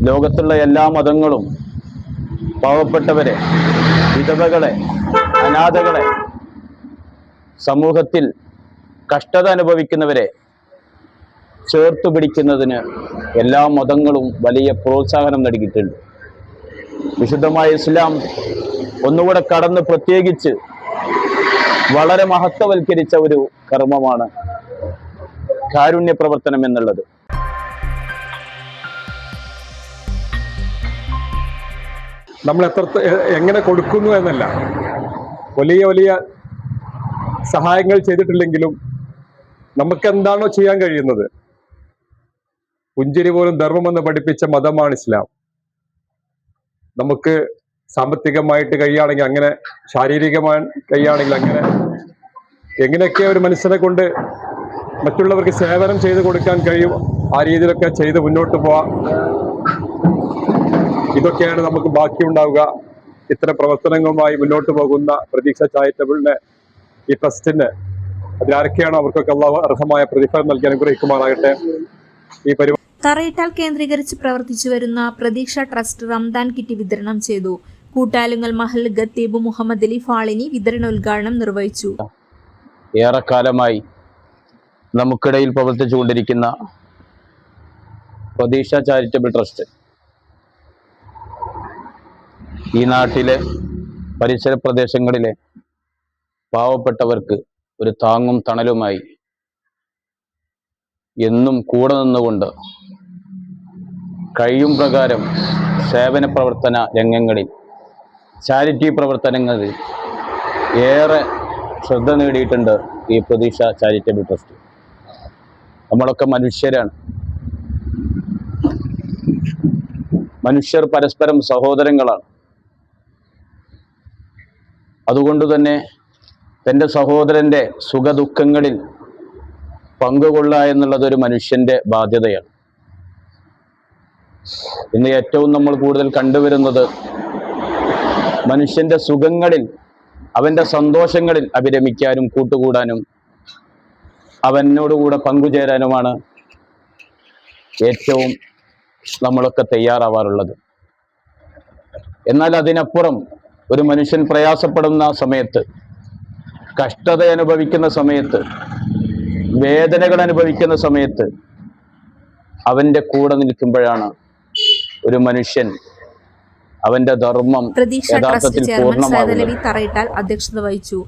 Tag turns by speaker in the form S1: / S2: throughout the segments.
S1: ലോകത്തുള്ള എല്ലാ മതങ്ങളും പാവപ്പെട്ടവരെ, വിധവകളെ, അനാഥകളെ, സമൂഹത്തിൽ കഷ്ടത അനുഭവിക്കുന്നവരെ ചേർത്തു പിടിക്കുന്നതിന് എല്ലാ മതങ്ങളും വലിയ പ്രോത്സാഹനം നൽകിയിട്ടുണ്ട്. വിശുദ്ധമായ ഇസ്ലാം ഒന്നുകൂടെ കടന്ന് പ്രത്യേകിച്ച് വളരെ മഹത്വവൽക്കരിച്ച ഒരു കർമ്മമാണ് കാരുണ്യ പ്രവർത്തനം എന്നുള്ളത്.
S2: നമ്മൾ എങ്ങനെ കൊടുക്കുന്നു എന്നല്ല, വലിയ വലിയ സഹായങ്ങൾ ചെയ്തിട്ടില്ലെങ്കിലും നമുക്ക് എന്താണോ ചെയ്യാൻ കഴിയുന്നത്, പുഞ്ചിരി പോലും ധർമ്മമെന്ന് പഠിപ്പിച്ച മതമാണ് ഇസ്ലാം. നമുക്ക് സാമ്പത്തികമായിട്ട് കഴിയുകയാണെങ്കിൽ അങ്ങനെ, ശാരീരികമായി കഴിയുകയാണെങ്കിൽ അങ്ങനെ, എങ്ങനെയൊക്കെ ഒരു മനുഷ്യനെ കൊണ്ട് മറ്റുള്ളവർക്ക് സേവനം ചെയ്ത് കൊടുക്കാൻ കഴിയും ആ രീതിയിലൊക്കെ ചെയ്ത് മുന്നോട്ട് പോവാം. ഇതൊക്കെയാണ് നമുക്ക് ബാക്കിയുണ്ടാവുക. ഇത്തരം പ്രവർത്തനങ്ങളുമായി മുന്നോട്ട് പോകുന്ന പ്രതീക്ഷ ചാരിറ്റബിളിന്, ഈ ട്രസ്റ്റിന്, അതിലാരൊക്കെയാണോ അവർക്കൊക്കെ അള്ളാഹു അർഹമായ പ്രതിഫലം നൽകി അനുഗ്രഹിക്കുമാറാകട്ടെ. ഈ പരിപാടി
S3: തറയിട്ടാൽ കേന്ദ്രീകരിച്ച് പ്രവർത്തിച്ചു വരുന്ന പ്രതീക്ഷ ട്രസ്റ്റ് റംദാൻ കിറ്റ് വിതരണം ചെയ്തു. കൂട്ടാലുങ്ങൽ മഹൽ ഖത്തീബ് മുഹമ്മദ് അലി ഫാളിനി വിതരണോദ്ഘാടനം നിർവഹിച്ചു.
S1: ഏറെക്കാലമായി നമുക്കിടയിൽ പ്രവർത്തിച്ചുകൊണ്ടിരിക്കുന്ന പ്രതീക്ഷ ചാരിറ്റബിൾ ട്രസ്റ്റ് ഈ നാട്ടിലെ പരിസര പ്രദേശങ്ങളിലെ പാവപ്പെട്ടവർക്ക് ഒരു താങ്ങും തണലുമായി എന്നും കൂടെ നിന്നുകൊണ്ട് കഴിയും പ്രകാരം സേവന പ്രവർത്തന രംഗങ്ങളിൽ, ചാരിറ്റി പ്രവർത്തനങ്ങളിൽ ഏറെ ശ്രദ്ധ നേടിയിട്ടുണ്ട് ഈ പ്രതീക്ഷ ചാരിറ്റബിൾ ട്രസ്റ്റ്. നമ്മളൊക്കെ മനുഷ്യരാണ്. മനുഷ്യർ പരസ്പരം സഹോദരങ്ങളാണ്. അതുകൊണ്ട് തന്നെ തൻ്റെ സഹോദരൻ്റെ സുഖദുഃഖങ്ങളിൽ പങ്കുകൊള്ളുക എന്നുള്ളത് ഒരു മനുഷ്യൻ്റെ ബാധ്യതയാണ്. ഇന്ന് ഏറ്റവും നമ്മൾ കൂടുതൽ കണ്ടുവരുന്നത് മനുഷ്യൻ്റെ സുഖങ്ങളിൽ, അവൻ്റെ സന്തോഷങ്ങളിൽ അഭിരമിക്കാനും കൂട്ടുകൂടാനും അവനോടുകൂടെ പങ്കുചേരാനുമാണ് ഏറ്റവും നമ്മളൊക്കെ തയ്യാറാവാറുള്ളത്. എന്നാൽ അതിനപ്പുറം ഒരു മനുഷ്യൻ പ്രയാസപ്പെടുന്ന സമയത്ത്, കഷ്ടത അനുഭവിക്കുന്ന സമയത്ത്, വേദനകൾ അനുഭവിക്കുന്ന സമയത്ത് അവൻ്റെ കൂടെ നിൽക്കുമ്പോഴാണ് ഒരു മനുഷ്യൻ അവന്റെ ധർമ്മം യഥാർത്ഥത്തിൽ പൂർണ്ണമാകുന്നത്.
S3: തറയിട്ടാൽ അധ്യക്ഷത വഹിച്ചു.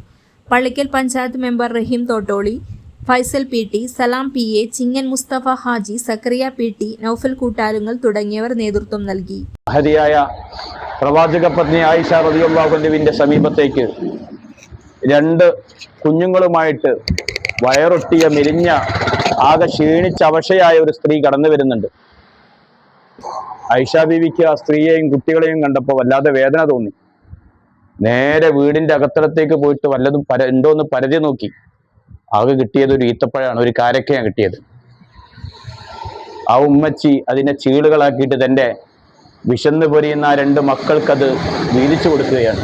S3: Pallikkal panchayat member Rahim Thottoli, Faisal P T, Salam P A, Chingan Musthafa Haji, Zakariya P T, Noufal Koottalungal തുടങ്ങിയവർ നേതൃത്വം നൽകി.
S1: മഹതിയായ പ്രവാചക പത്നി ആയിഷ റളിയല്ലാഹു അൻഹയുടെ സമീപത്തേക്ക് 2 കുഞ്ഞുങ്ങളുമായിട്ട് വയറൊട്ടിയ, മെലിഞ്ഞ, ആകെ ക്ഷീണിച്ച അവശയായ ഒരു സ്ത്രീ കടന്നു വരുന്നുണ്ട്. ആയിഷ ബീവിക്ക് ആ സ്ത്രീയെയും കുട്ടികളെയും കണ്ടപ്പോൾ വല്ലാതെ വേദന തോന്നി. നേരെ വീടിന്റെ അകത്തളത്തേക്ക് പോയിട്ട് വല്ലതും ഉണ്ടോന്ന് പരതി നോക്കി. ആകെ കിട്ടിയത് ഒരു ഈത്തപ്പഴമാണ്, ഒരു കാരക്കയാണ് കിട്ടിയത്. ആ ഉമ്മച്ചി അതിനെ ചീളുകളാക്കിയിട്ട് തൻ്റെ വിശന്ന് പൊരിയുന്ന ആ 2 മക്കൾക്കത് വീതിച്ചു കൊടുക്കുകയാണ്.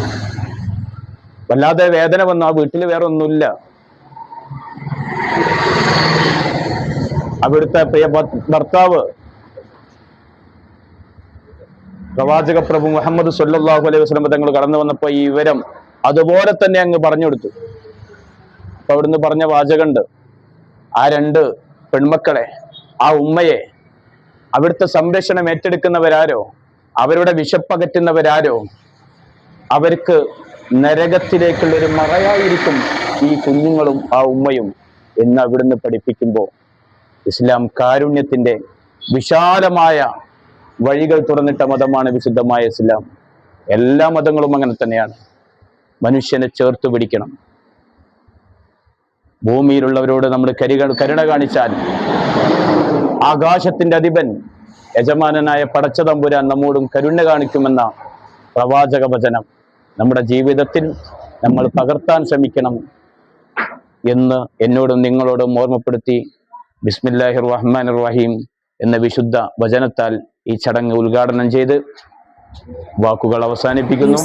S1: വല്ലാതെ വേദന വന്നു. ആ വീട്ടിൽ വേറെ ഒന്നുമില്ല. അവിടുത്തെ പ്രിയ ഭർത്താവ് പ്രവാചക പ്രഭു മുഹമ്മദ് സ്വല്ലല്ലാഹു അലൈഹി വസല്ലം തങ്ങൾ കടന്നു വന്നപ്പോൾ ഈ വിവരം അതുപോലെ തന്നെ അങ്ങ് പറഞ്ഞു കൊടുത്തു. അപ്പൊ അവിടുന്ന് പറഞ്ഞ വാചകമുണ്ട്, ആ 2 പെൺമക്കളെ, ആ ഉമ്മയെ, അവിടുത്തെ സംരക്ഷണം ഏറ്റെടുക്കുന്നവരാരോ, അവരുടെ വിശപ്പകറ്റുന്നവരാരോ, അവർക്ക് നരകത്തിലേക്കുള്ളൊരു മറയായിരിക്കും ഈ കുഞ്ഞുങ്ങളും ആ ഉമ്മയും എന്ന് അവിടുന്ന് പഠിപ്പിക്കുമ്പോൾ ഇസ്ലാം കാരുണ്യത്തിന്റെ വിശാലമായ വഴികൾ തുറന്നിട്ട മതമാണ് വിശുദ്ധമായ ഇസ്ലാം. എല്ലാ മതങ്ങളും അങ്ങനെ തന്നെയാണ്. മനുഷ്യനെ ചേർത്ത് പിടിക്കണം. ഭൂമിയിലുള്ളവരോട് നമ്മൾ കരുണ കാണിച്ചാൽ ആകാശത്തിന്റെ അധിപൻ യജമാനനായ പടച്ച തമ്പുരാൻ നമ്മോടും കരുണ കാണിക്കുമെന്ന പ്രവാചക വചനം നമ്മുടെ ജീവിതത്തിൽ നമ്മൾ പകർത്താൻ ശ്രമിക്കണം എന്ന് എന്നോടും നിങ്ങളോടും ഓർമ്മപ്പെടുത്തി ബിസ്മില്ലാഹിർ റഹ്മാനിർ റഹീം എന്ന വിശുദ്ധ വചനത്താൽ ഈ ചടങ്ങ് ഉദ്ഘാടനം ചെയ്ത് വാക്കുകൾ അവസാനിപ്പിക്കുന്നു.